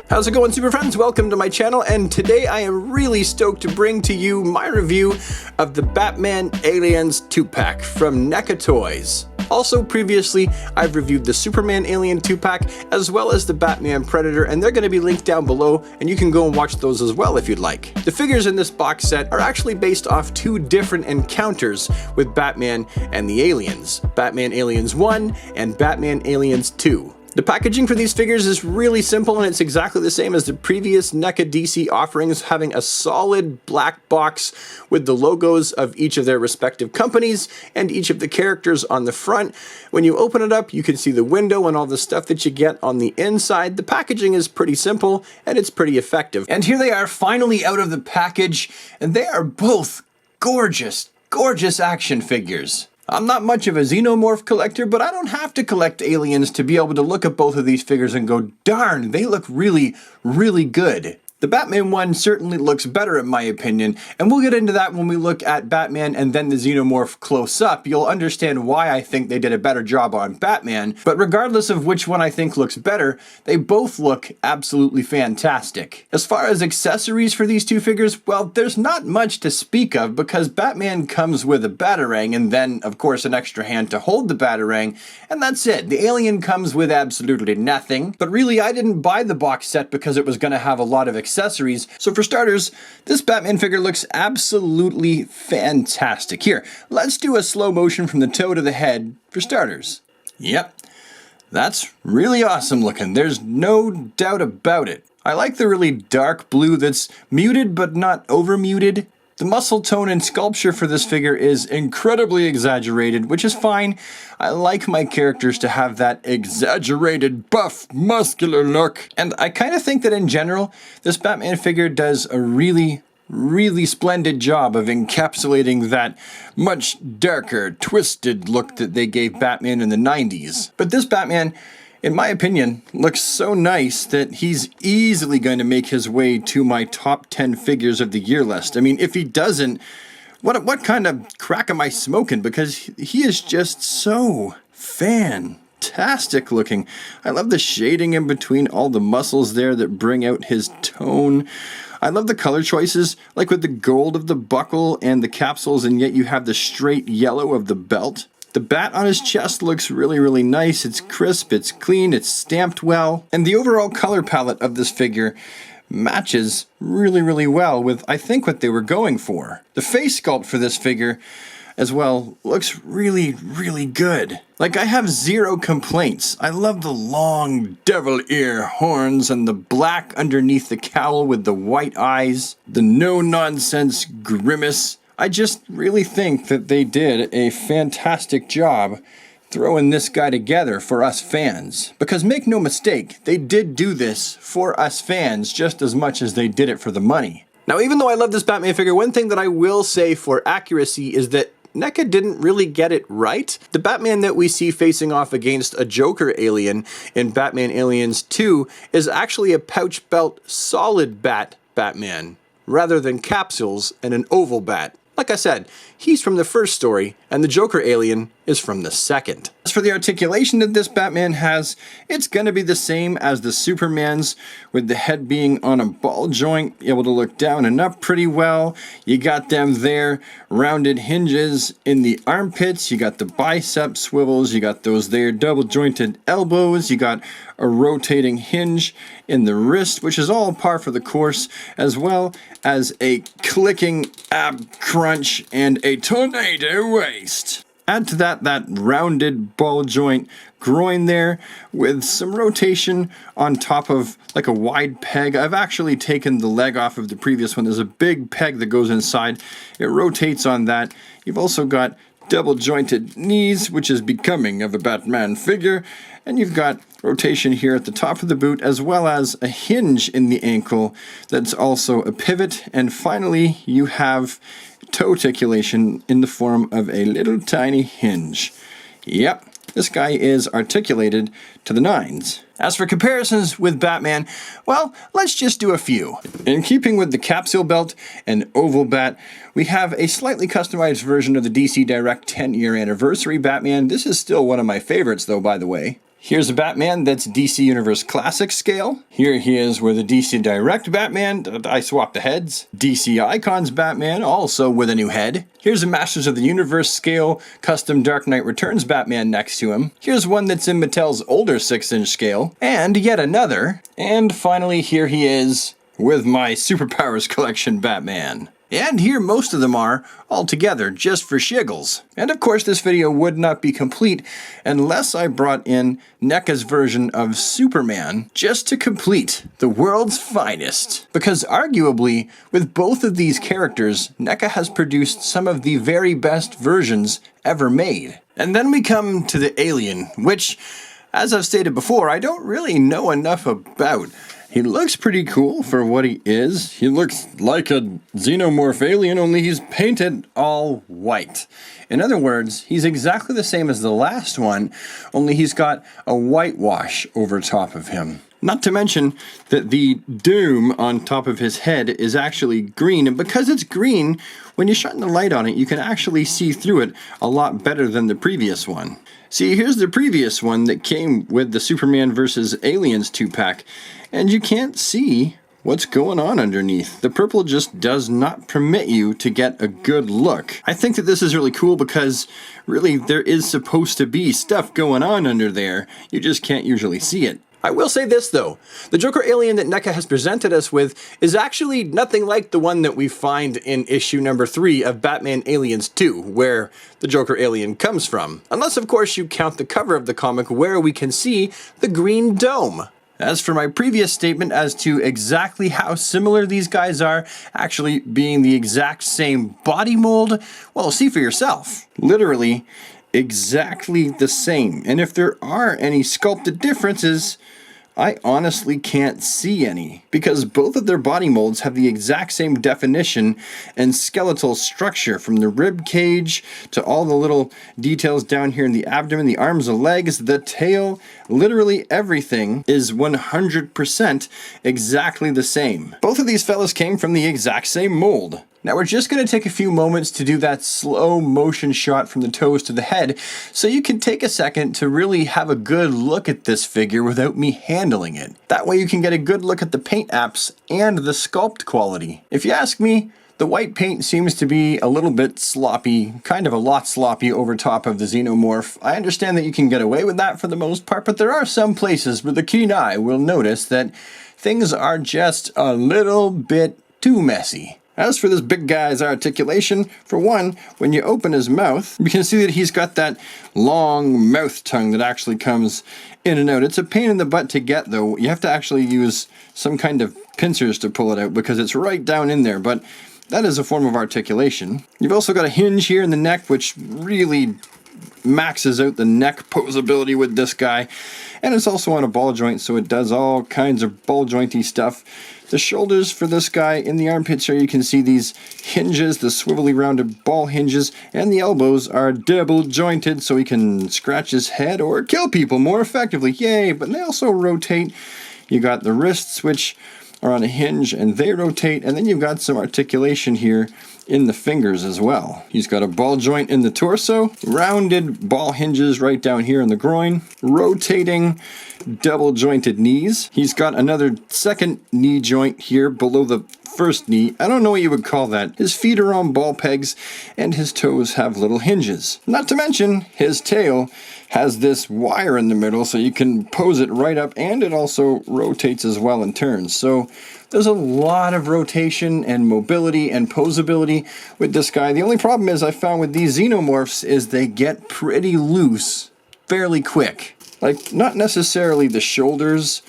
How's it going, super friends? Welcome to my channel, and today I am really stoked to bring to you my review of the Batman Aliens 2-pack from NECA Toys. Also, previously, I've reviewed the Superman Alien 2-pack as well as the Batman Predator, and they're going to be linked down below, and you can go and watch those as well if you'd like. The figures in this box set are actually based off two different encounters with Batman and the aliens, Batman Aliens 1 and Batman Aliens 2. The packaging for these figures is really simple, and it's exactly the same as the previous NECA DC offerings, having a solid black box with the logos of each of their respective companies and each of the characters on the front. When you open it up, you can see the window and all the stuff that you get on the inside. The packaging is pretty simple and it's pretty effective. And here they are finally out of the package, and they are both gorgeous, gorgeous action figures. I'm not much of a xenomorph collector, but I don't have to collect aliens to be able to look at both of these figures and go, darn, they look really, really good. The Batman one certainly looks better in my opinion, and we'll get into that when we look at Batman and then the Xenomorph close up. You'll understand why I think they did a better job on Batman, but regardless of which one I think looks better, they both look absolutely fantastic. As far as accessories for these two figures, well, there's not much to speak of because Batman comes with a Batarang and then, of course, an extra hand to hold the Batarang, and that's it. The Alien comes with absolutely nothing, but really I didn't buy the box set because it was going to have a lot of accessories. So for starters, this Batman figure looks absolutely fantastic. Here, let's do a slow motion from the toe to the head for starters. Yep, that's really awesome looking. There's no doubt about it. I like the really dark blue that's muted but not over muted. The muscle tone and sculpture for this figure is incredibly exaggerated, which is fine. I like my characters to have that exaggerated, buff, muscular look. And I kind of think that in general, this Batman figure does a really splendid job of encapsulating that much darker, twisted look that they gave Batman in the 90s. But this Batman, in my opinion, looks so nice that he's easily going to make his way to my top 10 figures of the year list. I mean, if he doesn't, what kind of crack am I smoking? Because he is just so fantastic looking. I love the shading in between all the muscles there that bring out his tone. I love the color choices, like with the gold of the buckle and the capsules, and yet you have the straight yellow of the belt. The bat on his chest looks really nice. It's crisp, it's clean, it's stamped well, and the overall color palette of this figure matches really well with, I think, what they were going for. The face sculpt for this figure as well looks really good. Like, I have zero complaints. I love the long devil ear horns and the black underneath the cowl with the white eyes, the no-nonsense grimace. I just really think that they did a fantastic job throwing this guy together for us fans. Because make no mistake, they did do this for us fans just as much as they did it for the money. Now, even though I love this Batman figure, one thing that I will say for accuracy is that NECA didn't really get it right. The Batman that we see facing off against a Joker alien in Batman Aliens 2 is actually a pouch belt solid Batman, rather than capsules and an oval bat. Like I said, he's from the first story, and the Joker alien is from the second. As for the articulation that this Batman has, it's going to be the same as the Superman's, with the head being on a ball joint, able to look down and up pretty well. You got them there, rounded hinges in the armpits, you got the bicep swivels, you got those there double jointed elbows, you got a rotating hinge in the wrist, which is all par for the course, as well as a clicking ab crunch and a tornado waist. Add to that rounded ball joint groin there with some rotation on top of like a wide peg. I've actually taken the leg off of the previous one. There's a big peg that goes inside. It rotates on that. You've also got double jointed knees, which is becoming of a Batman figure. And you've got rotation here at the top of the boot, as well as a hinge in the ankle that's also a pivot. And finally, you have toe articulation in the form of a little tiny hinge. Yep, this guy is articulated to the nines. As for comparisons with Batman, well, let's just do a few. In keeping with the capsule belt and oval bat, we have a slightly customized version of the DC Direct 10-year anniversary Batman. This is still one of my favorites though, by the way. Here's a Batman that's DC Universe Classic scale. Here he is with a DC Direct Batman. I swapped the heads. DC Icons Batman, also with a new head. Here's a Masters of the Universe scale custom Dark Knight Returns Batman next to him. Here's one that's in Mattel's older 6-inch scale. And yet another. And finally, here he is with my Superpowers Collection Batman. And here most of them are, all together, just for shiggles. And of course this video would not be complete unless I brought in NECA's version of Superman just to complete the world's finest. Because arguably, with both of these characters, NECA has produced some of the very best versions ever made. And then we come to the Alien, which, as I've stated before, I don't really know enough about. He looks pretty cool for what he is. He looks like a xenomorph alien, only he's painted all white. In other words, he's exactly the same as the last one, only he's got a whitewash over top of him. Not to mention that the dome on top of his head is actually green, and because it's green, when you shine the light on it, you can actually see through it a lot better than the previous one. See, here's the previous one that came with the Superman vs. Aliens 2-pack, and you can't see what's going on underneath. The purple just does not permit you to get a good look. I think that this is really cool because really there is supposed to be stuff going on under there. You just can't usually see it. I will say this though, the Joker alien that NECA has presented us with is actually nothing like the one that we find in issue number 3 of Batman Aliens 2, where the Joker alien comes from. Unless of course you count the cover of the comic where we can see the green dome. As for my previous statement as to exactly how similar these guys are, actually being the exact same body mold, well, see for yourself. Literally exactly the same. And if there are any sculpted differences, I honestly can't see any, because both of their body molds have the exact same definition and skeletal structure, from the rib cage to all the little details down here in the abdomen, the arms, the legs, the tail, literally everything is 100% exactly the same. Both of these fellas came from the exact same mold. Now we're just going to take a few moments to do that slow motion shot from the toes to the head, so you can take a second to really have a good look at this figure without me handling it. That way you can get a good look at the paint apps and the sculpt quality. If you ask me, the white paint seems to be a little bit sloppy, kind of a lot sloppy over top of the xenomorph. I understand that you can get away with that for the most part, but there are some places where the keen eye will notice that things are just a little bit too messy. As for this big guy's articulation, for one, when you open his mouth, you can see that he's got that long mouth tongue that actually comes in and out. It's a pain in the butt to get though. You have to actually use some kind of pincers to pull it out because it's right down in there, but that is a form of articulation. You've also got a hinge here in the neck, which really maxes out the neck posability with this guy. And it's also on a ball joint, so it does all kinds of ball jointy stuff. The shoulders for this guy, in the armpits here you can see these hinges, the swivelly rounded ball hinges, and the elbows are double jointed so he can scratch his head or kill people more effectively. Yay! But they also rotate. You got the wrists, which are on a hinge, and they rotate, and then you've got some articulation here in the fingers as well. He's got a ball joint in the torso, rounded ball hinges right down here in the groin, rotating double jointed knees. He's got another second knee joint here below the first knee. I don't know what you would call that. His feet are on ball pegs and his toes have little hinges. Not to mention his tail has this wire in the middle so you can pose it right up, and it also rotates as well and turns. So there's a lot of rotation and mobility and posability with this guy. The only problem is I found with these xenomorphs is they get pretty loose fairly quick. Like, not necessarily the shoulders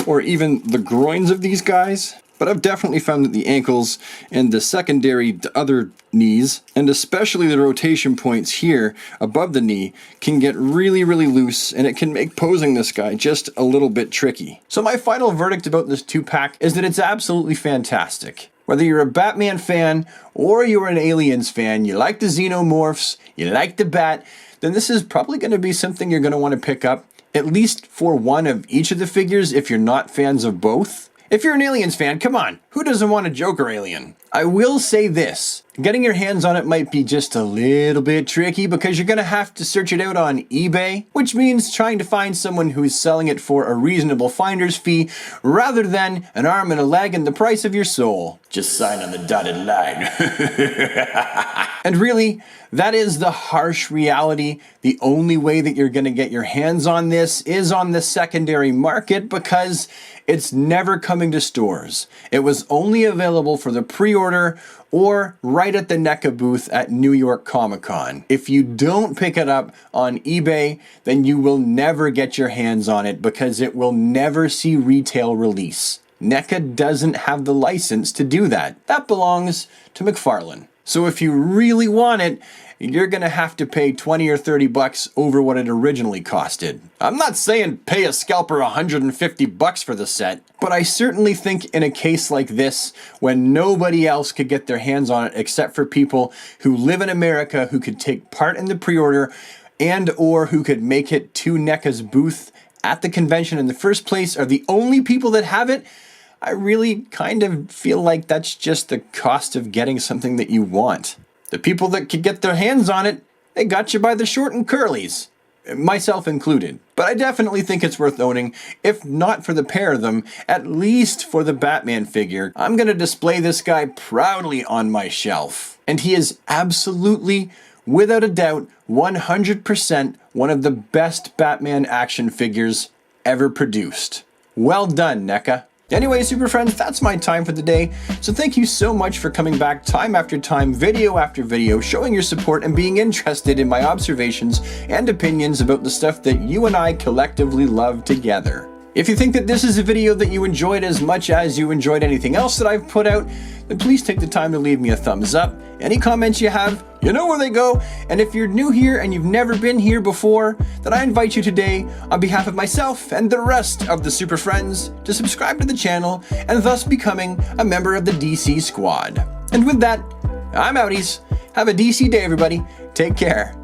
or even the groins of these guys, but I've definitely found that the ankles and the secondary other knees, and especially the rotation points here above the knee, can get really, really loose, and it can make posing this guy just a little bit tricky. So my final verdict about this 2-pack is that it's absolutely fantastic. Whether you're a Batman fan or you're an Aliens fan, you like the xenomorphs, you like the Bat, then this is probably going to be something you're going to want to pick up, at least for one of each of the figures if you're not fans of both. If you're an Aliens fan, come on, Who doesn't want a Joker alien? I will say this, getting your hands on it might be just a little bit tricky because you're gonna have to search it out on eBay, which means trying to find someone who's selling it for a reasonable finder's fee rather than an arm and a leg and the price of your soul. Just sign on the dotted line. And really, that is the harsh reality. The only way that you're gonna get your hands on this is on the secondary market because it's never coming to stores. It was only available for the pre-order or right at the NECA booth at New York Comic Con. If you don't pick it up on eBay, then you will never get your hands on it because it will never see retail release. NECA doesn't have the license to do that. That belongs to McFarlane. So if you really want it, you're gonna have to pay 20 or 30 bucks over what it originally costed. I'm not saying pay a scalper 150 bucks for the set, but I certainly think in a case like this, when nobody else could get their hands on it except for people who live in America who could take part in the pre-order and or who could make it to NECA's booth at the convention in the first place are the only people that have it, I really kind of feel like that's just the cost of getting something that you want. The people that could get their hands on it, they got you by the short and curlies, myself included. But I definitely think it's worth owning, if not for the pair of them, at least for the Batman figure. I'm gonna display this guy proudly on my shelf. And he is absolutely, without a doubt, 100% one of the best Batman action figures ever produced. Well done, NECA. Anyway, Super Friends, that's my time for the day. So thank you so much for coming back time after time, video after video, showing your support and being interested in my observations and opinions about the stuff that you and I collectively love together. If you think that this is a video that you enjoyed as much as you enjoyed anything else that I've put out, then please take the time to leave me a thumbs up. Any comments you have, you know where they go. And if you're new here and you've never been here before, then I invite you today, on behalf of myself and the rest of the Super Friends, to subscribe to the channel and thus becoming a member of the DC squad. And with that, I'm Outies. Have a DC day, everybody. Take care.